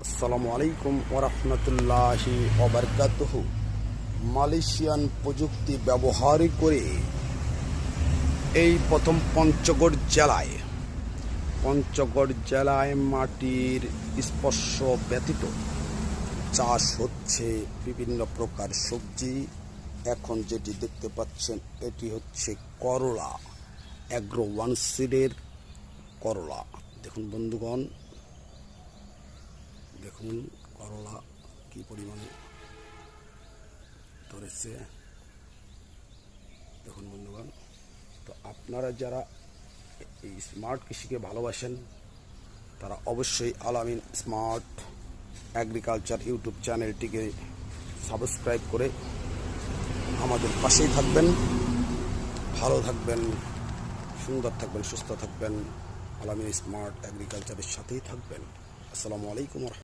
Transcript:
আসসালামু আলাইকুম ওরহমতুল্লাহি ওয়াবারাকাতুহু। মালয়েশিয়ান প্রযুক্তি ব্যবহার করে এই প্রথম পঞ্চগড় জেলায় মাটির স্পর্শ ব্যতীত চাষ হচ্ছে বিভিন্ন প্রকার সবজি। এখন যেটি দেখতে পাচ্ছেন এটি হচ্ছে করলা, অ্যাগ্রো ওয়ান সিডের করলা। দেখুন বন্ধুগণ, দেখুন করলা কি পরিমাণে ধরেছে। দেখুন বন্ধুগণ, তো আপনারা যারা এই স্মার্ট কৃষিকে ভালোবাসেন তারা অবশ্যই আলামিন স্মার্ট এগ্রিকালচার ইউটিউব চ্যানেলটিকে সাবস্ক্রাইব করে আমাদের পাশেই থাকবেন। ভালো থাকবেন, সুন্দর থাকবেন, সুস্থ থাকবেন, আলামিন স্মার্ট এগ্রিকালচারের সাথেই থাকবেন। আসসালামু আলাইকুম।